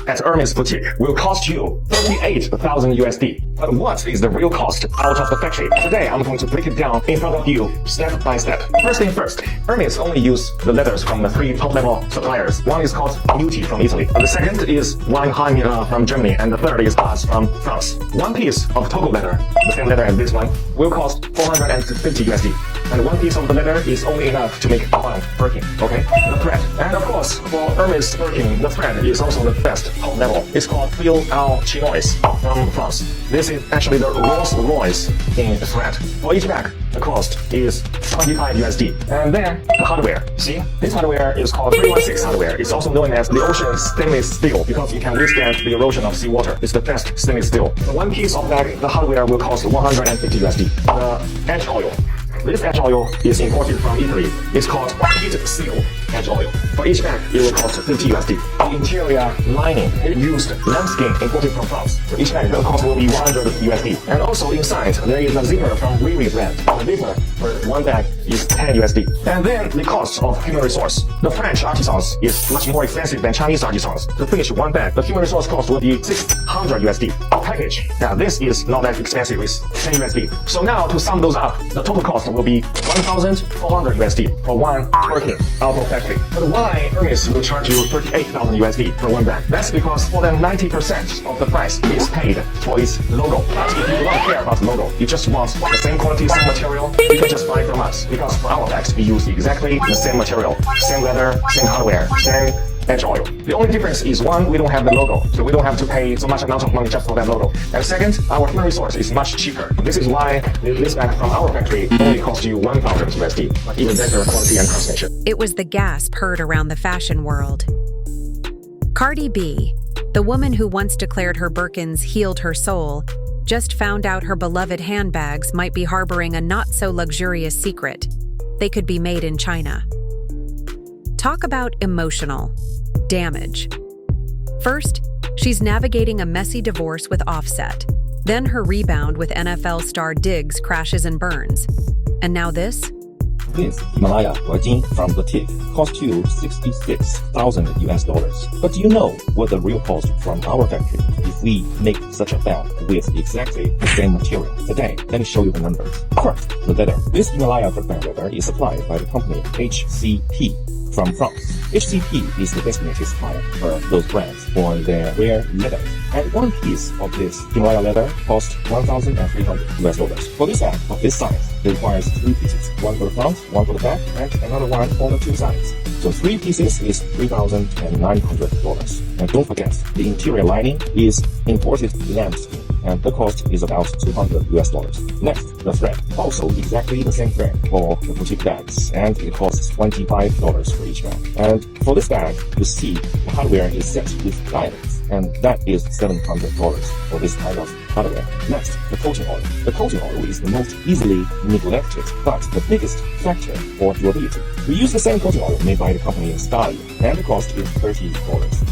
at Hermes boutique will cost you 38,000 USD. But what is the real cost out of the factory? Today, I'm going to break it down in front of you, step by step. First thing first, Hermes only use the leathers from the 3 top-level suppliers. One is called Beauty from Italy. The second is Weinheim from Germany, and the third is us from France. One piece of Togo leather, the same leather as this one, will cost 450 USD. And one piece of the leather is only enough to make one Birkin, okay? The thread. And of course, for Hermes Birkin, the thread is also the best top level. It's called Fil au Chinois from France. This is actually the Rolls Royce in thread. For each bag, the cost is 25 USD. And then the hardware. See, this hardware is called 316 hardware. It's also known as the ocean stainless steel because it can withstand the erosion of seawater. It's the best stainless steel. For one piece of bag, the hardware will cost 150 USD. The edge oil. This edge oil is imported from Italy. It's called heat seal edge oil. For each bag, it will cost 50 USD. The interior lining, it used lambskin imported from France. For each bag, the cost will be 100 USD. And also inside, there is a zipper from Riri brand. The zipper for one bag is 10 USD. And then the cost of human resource. The French artisans is much more expensive than Chinese artisans. To finish one bag, the human resource cost will be 600 USD. Package. Now this is not that expensive, it's 10 USD. So now to sum those up, the total cost will be 1,400 USD for one Birkin out of factory. But why Hermes will charge you 38,000 USD for one bag? That's because more than 90% of the price is paid for its logo. But if you don't care about the logo, you just want the same quality, same material, you can just buy from us. Because for our bags, we use exactly the same material, same leather, same hardware, same edge oil. The only difference is one, we don't have the logo, so we don't have to pay so much amount of money just for that logo. And second, our human resource is much cheaper. This is why this bag from our factory only costs you 1,000 USD, but even better quality and craftsmanship. It was the gasp heard around the fashion world. Cardi B, the woman who once declared her Birkins healed her soul, just found out her beloved handbags might be harboring a not-so-luxurious secret. They could be made in China. Talk about emotional damage. First, she's navigating a messy divorce with Offset. Then her rebound with NFL star Diggs crashes and burns. And now this? This Himalaya Virgin from boutique cost you 66,000 US dollars. But do you know what the real cost from our factory if we make such a bag with exactly the same material? Today, let me show you the numbers. First, the leather. This Himalaya Birkin leather is supplied by the company HCP from France. HCP is the designated supplier for those brands for their rare leather. And one piece of this Himalaya leather costs 1,300 US dollars. For this bag of this size, it requires 3 pieces. One for the front, one for the back, and another one for the 2 sides. So 3 pieces is $3,900. And don't forget, the interior lining is imported lambskin, and the cost is about 200 US dollars. Next, the thread. Also exactly the same thread for the boutique bags, and it costs $25 for each bag. And for this bag, you see the hardware is set with diamonds, and that is $700 for this kind of hardware. Next, the coating oil. The coating oil is the most easily neglected, but the biggest factor for durability. We use the same coating oil made by the company Stali, and the cost is $30.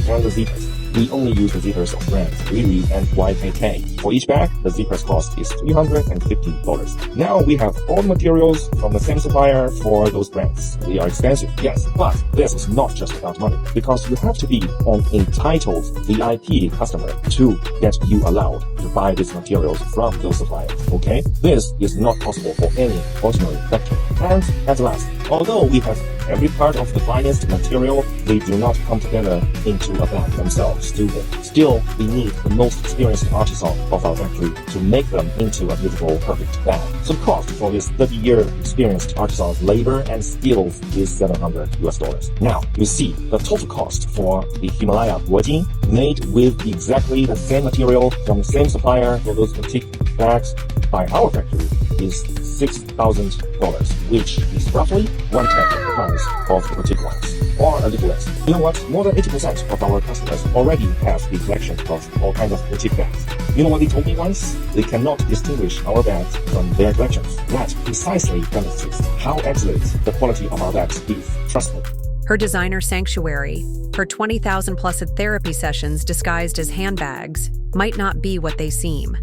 And the zippers. We only use the zippers of brands Riri and YKK. For each bag, the zippers cost is $350. Now we have all the materials from the same supplier for those brands. They are expensive, yes, but this is not just about money, because you have to be an entitled VIP customer to get you allowed to buy these materials from those suppliers, okay? This is not possible for any ordinary factory. And at last, although we have every part of the finest material, they do not come together into a bag themselves, do they? Still, we need the most experienced artisan of our factory to make them into a beautiful, perfect bag. So the cost for this 30-year experienced artisan's labor and skills is 700 US dollars. Now, you see, the total cost for the Himalaya Virgin made with exactly the same material from the same supplier for those boutique bags by our factory is $6,000, which is roughly 1/10 of the price of the boutique ones, or a little less. You know what? More than 80% of our customers already have the collection of all kinds of boutique bags. You know what they told me once? They cannot distinguish our bags from their collections. That precisely demonstrates how excellent the quality of our bags is. Trust me. Her designer sanctuary, her 20,000 plus therapy sessions disguised as handbags, might not be what they seem.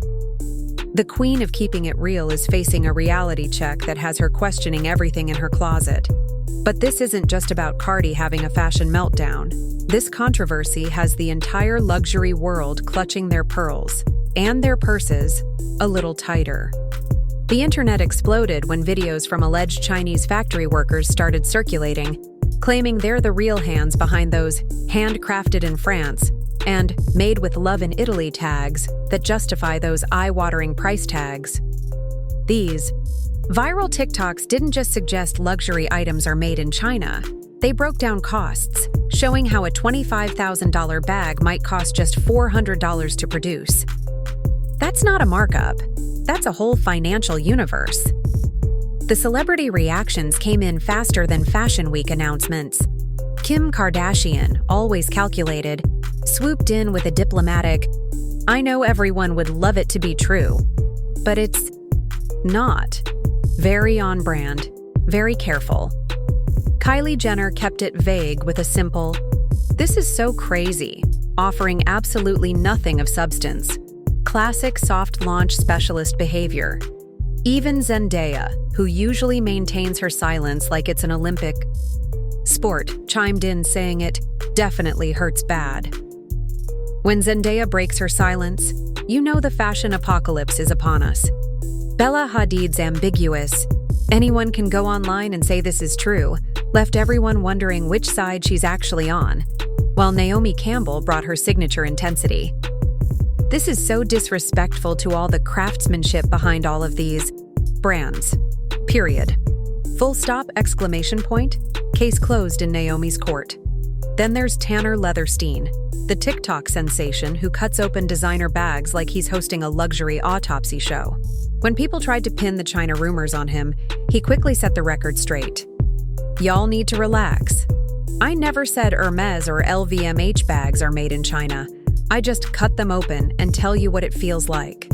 The queen of keeping it real is facing a reality check that has her questioning everything in her closet. But this isn't just about Cardi having a fashion meltdown. This controversy has the entire luxury world clutching their pearls and their purses a little tighter. The internet exploded when videos from alleged Chinese factory workers started circulating, claiming they're the real hands behind those handcrafted in France and made with love in Italy tags that justify those eye-watering price tags. These viral TikToks didn't just suggest luxury items are made in China. They broke down costs, showing how a $25,000 bag might cost just $400 to produce. That's not a markup. That's a whole financial universe. The celebrity reactions came in faster than Fashion Week announcements. Kim Kardashian, always calculated, swooped in with a diplomatic, "I know everyone would love it to be true, but it's not." Very on brand, very careful. Kylie Jenner kept it vague with a simple, "This is so crazy," offering absolutely nothing of substance. Classic soft launch specialist behavior. Even Zendaya, who usually maintains her silence like it's an Olympic sport, chimed in saying it definitely hurts bad. When Zendaya breaks her silence, you know the fashion apocalypse is upon us. Bella Hadid's ambiguous, "Anyone can go online and say this is true," left everyone wondering which side she's actually on, while Naomi Campbell brought her signature intensity. This is so disrespectful to all the craftsmanship behind all of these brands. Period. Full stop, exclamation point. Case closed in Naomi's court. Then there's Tanner Leatherstein, the TikTok sensation who cuts open designer bags like he's hosting a luxury autopsy show. When people tried to pin the China rumors on him, he quickly set the record straight. "Y'all need to relax. I never said Hermes or LVMH bags are made in China. I just cut them open and tell you what it feels like."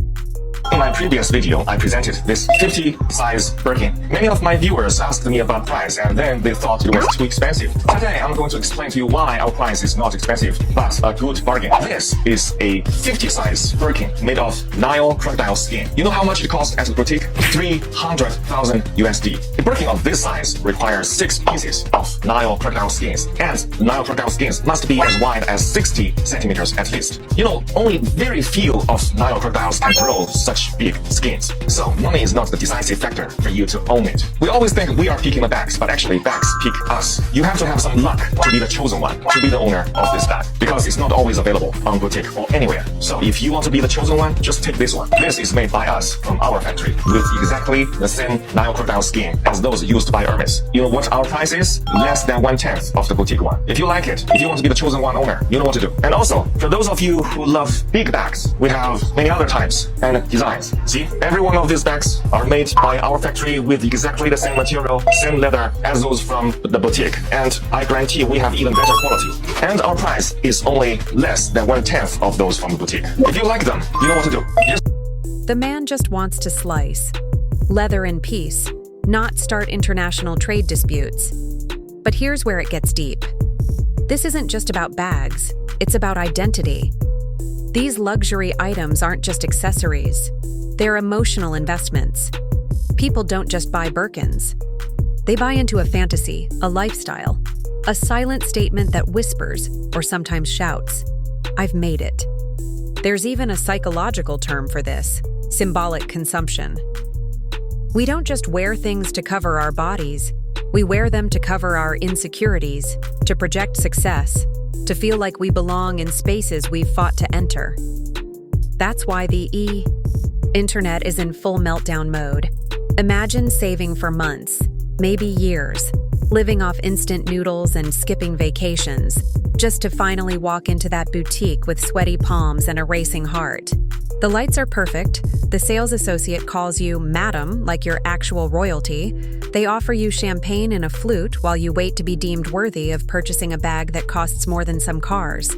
In my previous video, I presented this 50 size Birkin. Many of my viewers asked me about price and then they thought it was too expensive. Today, I'm going to explain to you why our price is not expensive, but a good bargain. This is a 50 size Birkin made of Nile crocodile skin. You know how much it costs at the boutique? 300,000 USD. A Birkin of this size requires 6 pieces of Nile crocodile skins, and the Nile crocodile skins must be as wide as 60 centimeters at least. You know, only very few of Nile crocodiles can grow such big skins. So money is not the decisive factor for you to own it. We always think we are picking the bags, but actually bags pick us. You have to have some luck to be the chosen one, to be the owner of this bag, because it's not always available on boutique or anywhere. So if you want to be the chosen one, just take this one. This is made by us from our factory with exactly the same Nile crocodile skin as those used by Hermes. You know what our price is? Less than 1/10 of the boutique one. If you like it, if you want to be the chosen one owner, you know what to do. And also, for those of you who love big bags, we have many other types and designs. See, every one of these bags are made by our factory with exactly the same material, same leather as those from the boutique. And I guarantee we have even better quality. And our price is only less than 1/10 of those from the boutique. If you like them, you know what to do. The man just wants to slice leather in peace, not start international trade disputes. But here's where it gets deep. This isn't just about bags, it's about identity. These luxury items aren't just accessories. They're emotional investments. People don't just buy Birkins. They buy into a fantasy, a lifestyle, a silent statement that whispers, or sometimes shouts, "I've made it." There's even a psychological term for this, symbolic consumption. We don't just wear things to cover our bodies, we wear them to cover our insecurities, to project success, to feel like we belong in spaces we've fought to enter. That's why the internet is in full meltdown mode. Imagine saving for months, maybe years, living off instant noodles and skipping vacations, just to finally walk into that boutique with sweaty palms and a racing heart. The lights are perfect, the sales associate calls you madam like you're actual royalty, they offer you champagne and a flute while you wait to be deemed worthy of purchasing a bag that costs more than some cars.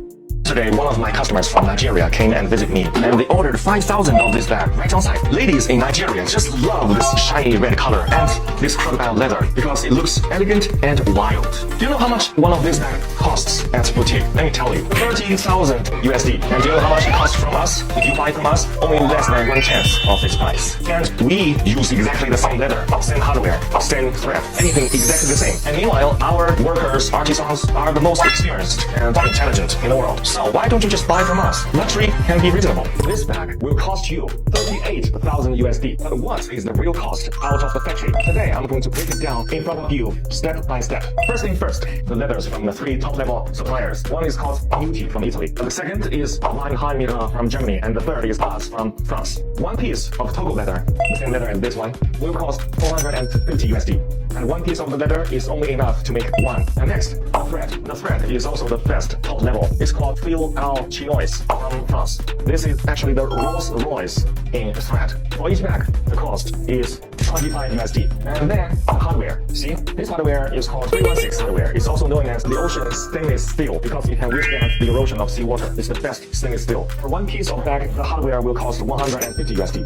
Today, one of my customers from Nigeria came and visited me, and they ordered 5,000 of this bag right on site. Ladies in Nigeria just love this shiny red color and this crocodile leather because it looks elegant and wild. Do you know how much one of these bags costs at boutique? Let me tell you, 30,000 USD. And do you know how much it costs from us? If you buy from us, only less than 1/10 of its price. And we use exactly the same leather, same hardware, same thread, anything exactly the same. And meanwhile, our workers, artisans are the most experienced and intelligent in the world. So why don't you just buy from us? Luxury can be reasonable. This bag will cost you 38,000 USD. But what is the real cost out of the factory? Today, I'm going to break it down in front of you, step by step. First thing first, the leathers from the 3 top-level suppliers. One is called Beauty from Italy. The second is Weinheim from Germany, and the third is us from France. One piece of Togo leather, the same leather as this one, will cost 450 USD. And one piece of the leather is only enough to make one. And next, the thread. The thread is also the best top level. It's called Fil al Chinois from France. This is actually the Rolls Royce in thread. For each bag, the cost is 25 USD. And then hardware. See, this hardware is called 316 hardware. It's also known as the ocean stainless steel because it can withstand the erosion of seawater. It's the best stainless steel. For one piece of bag, the hardware will cost 150 USD.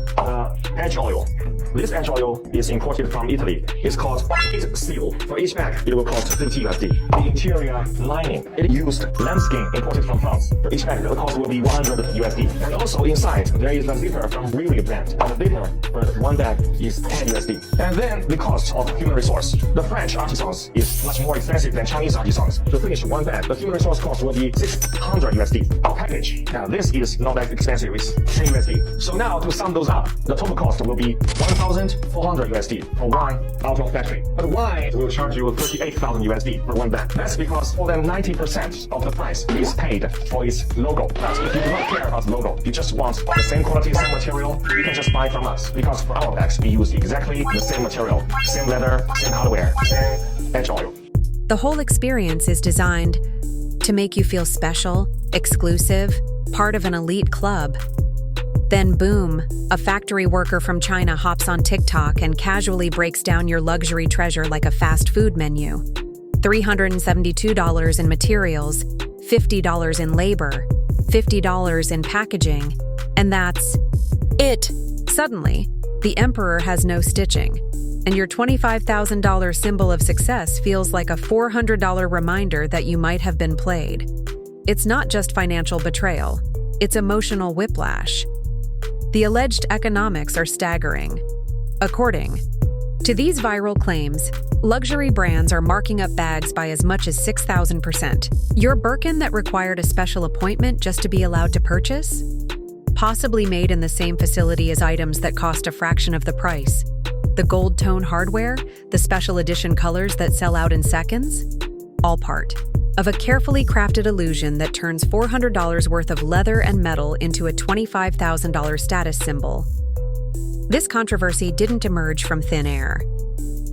Edge oil. This edge oil is imported from Italy. It's called Teased steel. For each bag, it will cost 50 USD. The interior lining, it used lambskin imported from France. For each bag, the cost will be 100 USD. And also inside, there is a zipper from Riri brand. And the zipper for one bag is 10 USD. And then the cost of human resource. The French artisans is much more expensive than Chinese artisans. To finish one bag, the human resource cost will be 600 USD. Package. Now this is not that expensive, it's 10 USD. So now to sum those up, the total cost will be 1,400 USD for one out of factory. But why will charge you 38,000 USD for one bag? That's because more than 90% of the price is paid for its logo. But if you do not care about the logo, you just want the same quality, same material, you can just buy from us. Because for our bags, we use exactly the same material, same leather, same hardware, same edge oil. The whole experience is designed to make you feel special, exclusive, part of an elite club. Then boom, a factory worker from China hops on TikTok and casually breaks down your luxury treasure like a fast food menu. $372 in materials, $50 in labor, $50 in packaging, and that's it. Suddenly, the emperor has no stitching, and your $25,000 symbol of success feels like a $400 reminder that you might have been played. It's not just financial betrayal, it's emotional whiplash. The alleged economics are staggering. According to these viral claims, luxury brands are marking up bags by as much as 6,000%. Your Birkin that required a special appointment just to be allowed to purchase? Possibly made in the same facility as items that cost a fraction of the price. The gold tone hardware, the special edition colors that sell out in seconds? All part of a carefully crafted illusion that turns $400 worth of leather and metal into a $25,000 status symbol. This controversy didn't emerge from thin air.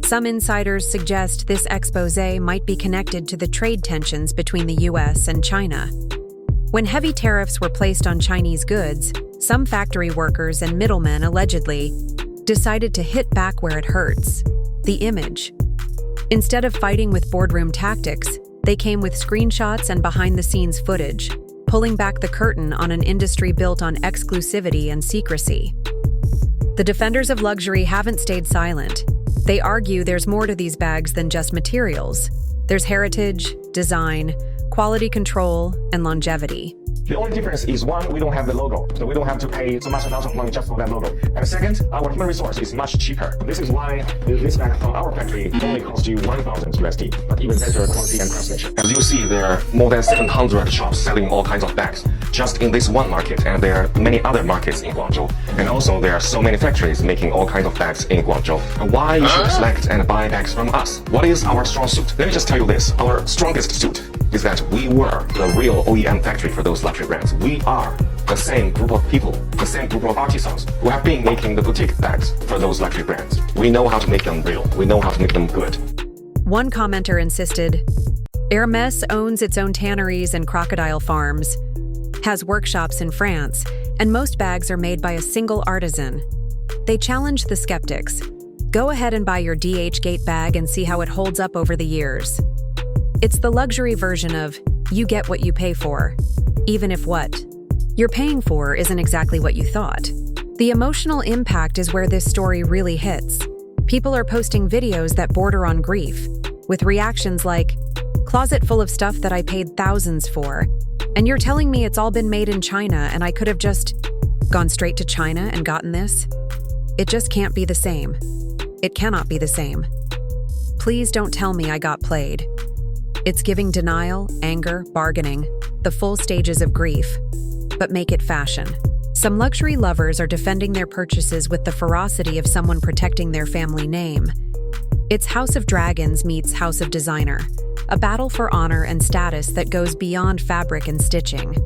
Some insiders suggest this exposé might be connected to the trade tensions between the US and China. When heavy tariffs were placed on Chinese goods, some factory workers and middlemen allegedly decided to hit back where it hurts: the image. Instead of fighting with boardroom tactics, they came with screenshots and behind-the-scenes footage, pulling back the curtain on an industry built on exclusivity and secrecy. The defenders of luxury haven't stayed silent. They argue there's more to these bags than just materials. There's heritage, design, quality control, and longevity. The only difference is one, we don't have the logo, so we don't have to pay so much amount of money just for that logo. And second, our human resource is much cheaper. This is why this bag from our factory only costs you 1,000 USD, but even better quality and craftsmanship. As you see, there are more than 700 shops selling all kinds of bags just in this one market, and there are many other markets in Guangzhou. And also, there are so many factories making all kinds of bags in Guangzhou. And why you should select and buy bags from us? What is our strong suit? Let me just tell you this. Our strongest suit is that we were the real OEM factory for those luxury brands. We are the same group of people, the same group of artisans who have been making the boutique bags for those luxury brands. We know how to make them real. We know how to make them good. One commenter insisted, Hermès owns its own tanneries and crocodile farms, has workshops in France, and most bags are made by a single artisan. They challenged the skeptics. Go ahead and buy your DH Gate bag and see how it holds up over the years. It's the luxury version of, you get what you pay for. even if what you're paying for isn't exactly what you thought. The emotional impact is where this story really hits. People are posting videos that border on grief, with reactions like, "Closet full of stuff that I paid thousands for, and you're telling me it's all been made in China and I could have just gone straight to China and gotten this?" It just can't be the same. It cannot be the same. Please don't tell me I got played. It's giving denial, anger, bargaining, the full stages of grief. But make it fashion. Some luxury lovers are defending their purchases with the ferocity of someone protecting their family name. It's House of Dragons meets House of Designer, a battle for honor and status that goes beyond fabric and stitching.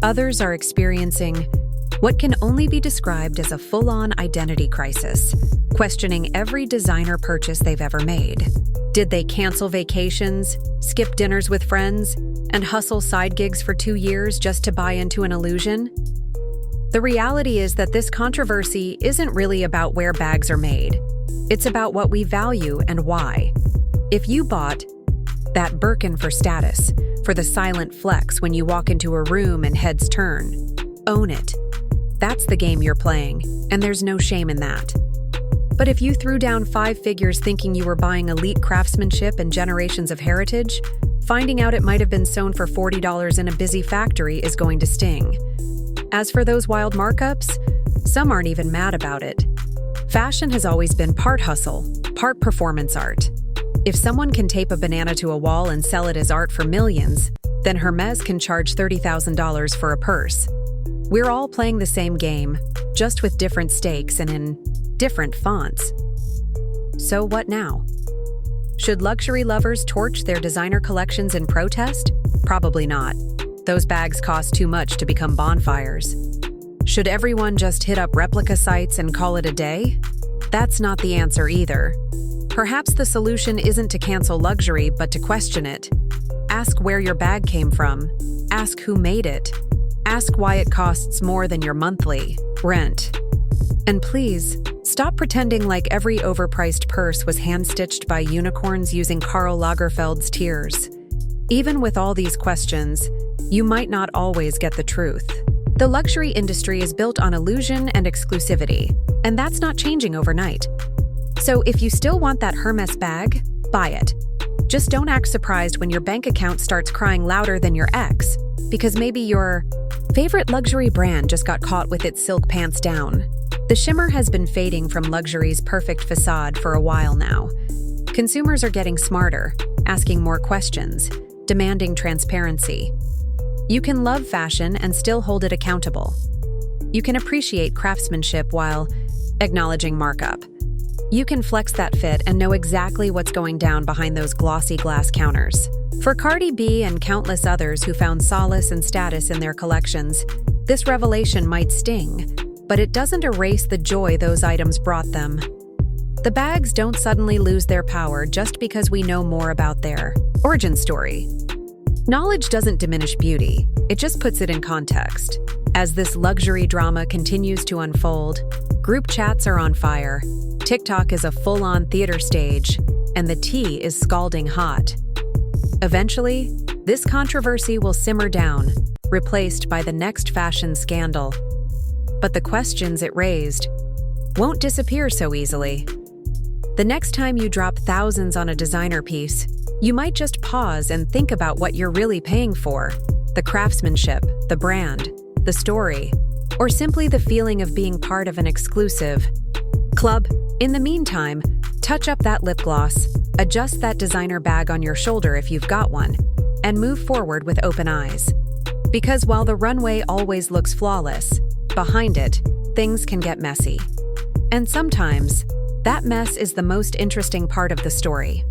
Others are experiencing what can only be described as a full-on identity crisis, questioning every designer purchase they've ever made. Did they cancel vacations, skip dinners with friends, and hustle side gigs for 2 years just to buy into an illusion? The reality is that this controversy isn't really about where bags are made. It's about what we value and why. If you bought that Birkin for status, for the silent flex when you walk into a room and heads turn, own it. That's the game you're playing, and there's no shame in that. But if you threw down 5 figures thinking you were buying elite craftsmanship and generations of heritage, finding out it might have been sewn for $40 in a busy factory is going to sting. As for those wild markups, some aren't even mad about it. Fashion has always been part hustle, part performance art. If someone can tape a banana to a wall and sell it as art for millions, then Hermes can charge $30,000 for a purse. We're all playing the same game, just with different stakes and in different fonts. So what now? Should luxury lovers torch their designer collections in protest? Probably not. Those bags cost too much to become bonfires. Should everyone just hit up replica sites and call it a day? That's not the answer either. Perhaps the solution isn't to cancel luxury, but to question it. Ask where your bag came from. Ask who made it. Ask why it costs more than your monthly rent. And please, stop pretending like every overpriced purse was hand-stitched by unicorns using Karl Lagerfeld's tears. Even with all these questions, you might not always get the truth. The luxury industry is built on illusion and exclusivity, and that's not changing overnight. So if you still want that Hermes bag, buy it. Just don't act surprised when your bank account starts crying louder than your ex, because maybe your favorite luxury brand just got caught with its silk pants down. The shimmer has been fading from luxury's perfect facade for a while now. Consumers are getting smarter, asking more questions, demanding transparency. You can love fashion and still hold it accountable. You can appreciate craftsmanship while acknowledging markup. You can flex that fit and know exactly what's going down behind those glossy glass counters. For Cardi B and countless others who found solace and status in their collections, this revelation might sting, but it doesn't erase the joy those items brought them. The bags don't suddenly lose their power just because we know more about their origin story. Knowledge doesn't diminish beauty, it just puts it in context. As this luxury drama continues to unfold, group chats are on fire, TikTok is a full-on theater stage, and the tea is scalding hot. Eventually, this controversy will simmer down, replaced by the next fashion scandal. But the questions it raised won't disappear so easily. The next time you drop thousands on a designer piece, you might just pause and think about what you're really paying for: the craftsmanship, the brand, the story, or simply the feeling of being part of an exclusive club. In the meantime, touch up that lip gloss, adjust that designer bag on your shoulder if you've got one, and move forward with open eyes. Because while the runway always looks flawless, behind it, things can get messy. And sometimes, that mess is the most interesting part of the story.